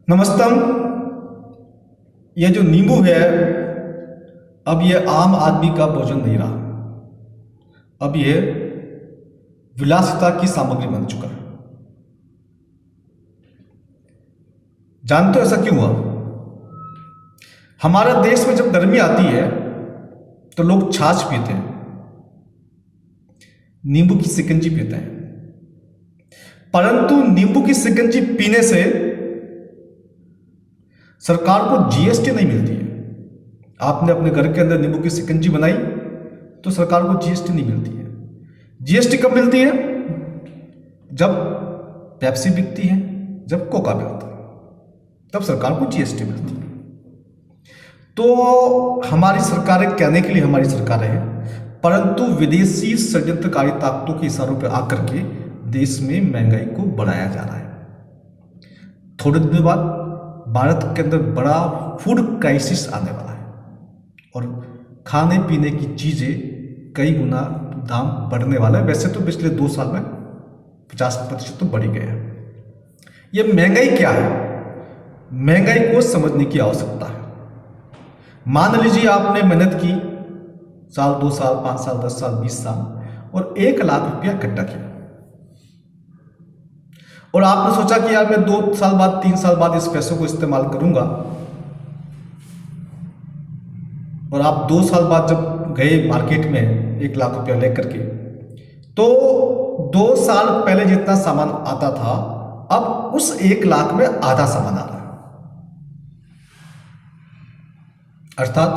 नमस्तम। ये जो नींबू है, अब ये आम आदमी का भोजन नहीं रहा। अब ये विलासिता की सामग्री बन चुका है। जानते हो ऐसा क्यों हुआ? हमारे देश में जब गर्मी आती है तो लोग छाछ पीते हैं, नींबू की शिकंजी पीते हैं। परंतु नींबू की शिकंजी पीने से सरकार को जीएसटी नहीं मिलती है। आपने अपने घर के अंदर नींबू की शिकंजी बनाई तो सरकार को जीएसटी नहीं मिलती है। जीएसटी कब मिलती है? जब पेप्सी बिकती है, जब कोका बिकता है, तब सरकार को जीएसटी मिलती है। तो हमारी सरकारें, कहने के लिए हमारी सरकारें हैं, परंतु विदेशी षड्यंत्रकारी ताकतों के इशारों पर आकर के देश में महंगाई को बढ़ाया जा रहा है। थोड़े दिनों बाद भारत के अंदर बड़ा फूड क्राइसिस आने वाला है और खाने पीने की चीज़ें कई गुना दाम बढ़ने वाला है। वैसे तो पिछले 2 साल में 50% तो बढ़ ही गया है। ये महंगाई क्या है? महंगाई को समझने की आवश्यकता है। मान लीजिए आपने मेहनत की, साल 2 साल 5 साल 10 साल 20 साल, और 1 लाख रुपया इकट्ठा किया, और आपने सोचा कि यार मैं 2 साल बाद 3 साल बाद इस पैसों को इस्तेमाल करूंगा। और आप 2 साल बाद जब गए मार्केट में 1 लाख रुपया लेकर के, तो 2 साल पहले जितना सामान आता था अब उस 1 लाख में आधा सामान आ रहा है। अर्थात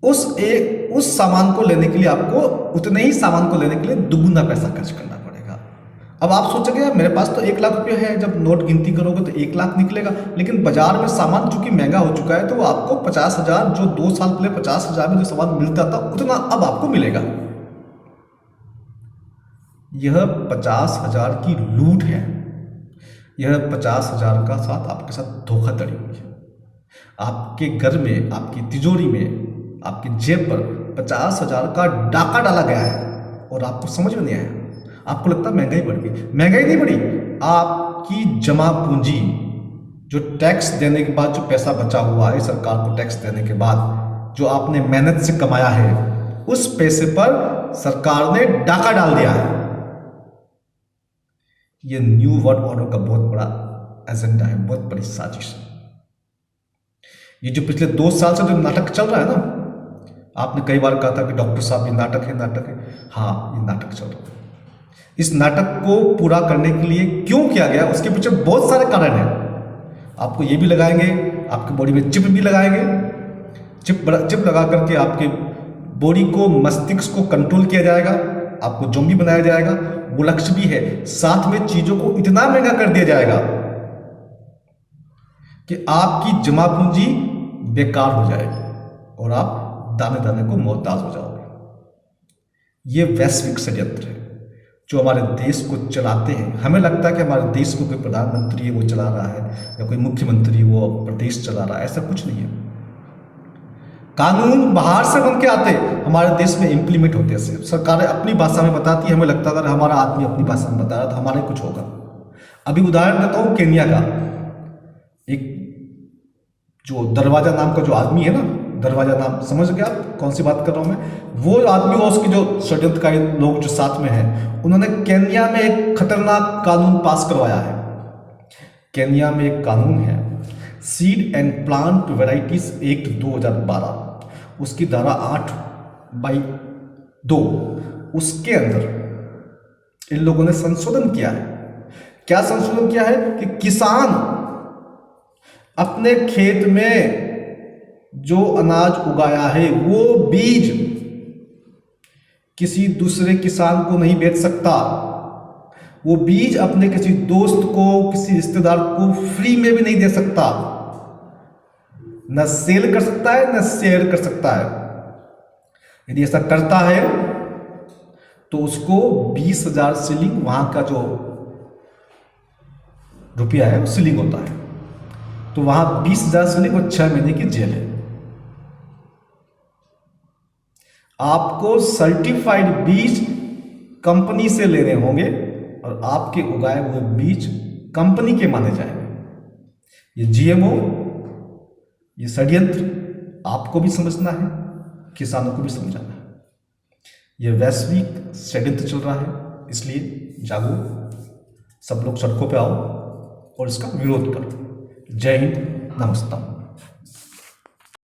उस सामान को लेने के लिए आपको, उतने ही सामान को लेने के लिए दुगुना पैसा खर्च करना पड़ेगा। अब आप सोचेंगे यार मेरे पास तो 1 लाख रुपया है, जब नोट गिनती करोगे तो 1 लाख निकलेगा, लेकिन बाजार में सामान चूंकि महंगा हो चुका है तो आपको 50,000, जो 2 साल पहले 50,000 में जो सामान मिलता था उतना अब आपको मिलेगा। यह 50,000 की लूट है। यह 50,000 का साथ आपके साथ धोखाधड़ी हुई है। आपके घर में, आपकी तिजोरी में, आपकी जेब पर 50,000 का डाका डाला गया है और आपको समझ में नहीं आया। आपको लगता है महंगाई बढ़ गई। महंगाई नहीं बढ़ी, आपकी जमा पूंजी, जो टैक्स देने के बाद जो पैसा बचा हुआ है सरकार को टैक्स देने के बाद, जो आपने मेहनत से कमाया है, उस पैसे पर सरकार ने डाका डाल दिया है। यह न्यू वर्ल्ड ऑर्डर का बहुत बड़ा एजेंडा है, बहुत बड़ी साजिश है। ये जो पिछले 2 साल से जो नाटक चल रहा है ना, आपने कई बार कहा था कि डॉक्टर साहब ये नाटक है, नाटक है। हाँ, ये नाटक चल रहा है। इस नाटक को पूरा करने के लिए क्यों किया गया, उसके पीछे बहुत सारे कारण हैं। आपको ये भी लगाएंगे, आपकी बॉडी में चिप भी लगाएंगे, चिप लगा करके आपके बॉडी को, मस्तिष्क को कंट्रोल किया जाएगा, आपको ज़ॉम्बी बनाया जाएगा। वो लक्ष्य भी है। साथ में चीजों को इतना महंगा कर दिया जाएगा कि आपकी जमा पूंजी बेकार हो जाएगी और आप दाने दाने को मोहताज हो जाओगे। ये वैश्विक षड्यंत्र है जो हमारे देश को चलाते हैं। हमें लगता है कि हमारे देश को कोई प्रधानमंत्री है वो चला रहा है, या कोई मुख्यमंत्री वो प्रदेश चला रहा है। ऐसा कुछ नहीं है। कानून बाहर से बन के आते, हमारे देश में इंप्लीमेंट होते हैं। सरकारें अपनी भाषा में बताती है। हमें लगता है अगर हमारा आदमी अपनी भाषा में बता रहा तो हमारे कुछ होगा। अभी उदाहरण देता हूँ केन्या का। एक जो दरवाजा नाम का जो आदमी है ना, दरवाजा नाम समझ गया आप कौन सी बात कर रहा हूं मैं? वो आदमी और उसके जो षड्यंत्रकारी लोग जो साथ में हैं, उन्होंने केन्या में एक खतरनाक कानून पास करवाया है। केन्या में एक कानून है, seed and plant varieties act 2012, उसकी धारा 8/2, उसके अंदर इन लोगों ने संशोधन किया है। क्या संशोधन किया है कि किसान अपने खेत में जो अनाज उगाया है वो बीज किसी दूसरे किसान को नहीं बेच सकता। वो बीज अपने किसी दोस्त को, किसी रिश्तेदार को फ्री में भी नहीं दे सकता। न सेल कर सकता है, न शेयर कर सकता है। यदि ऐसा करता है तो उसको 20,000 शिलिंग, वहां का जो रुपया है वो शिलिंग होता है, तो वहां 20,000 शिलिंग और 6 महीने की जेल है। आपको सर्टिफाइड बीज कंपनी से लेने होंगे और आपके उगाए हुए बीज कंपनी के माने जाएंगे। ये जीएमओ, ये षड्यंत्र आपको भी समझना है, किसानों को भी समझाना है। ये वैश्विक षड्यंत्र चल रहा है, इसलिए जागो, सब लोग सड़कों पे आओ और इसका विरोध करो। जय हिंद, नमस्कार।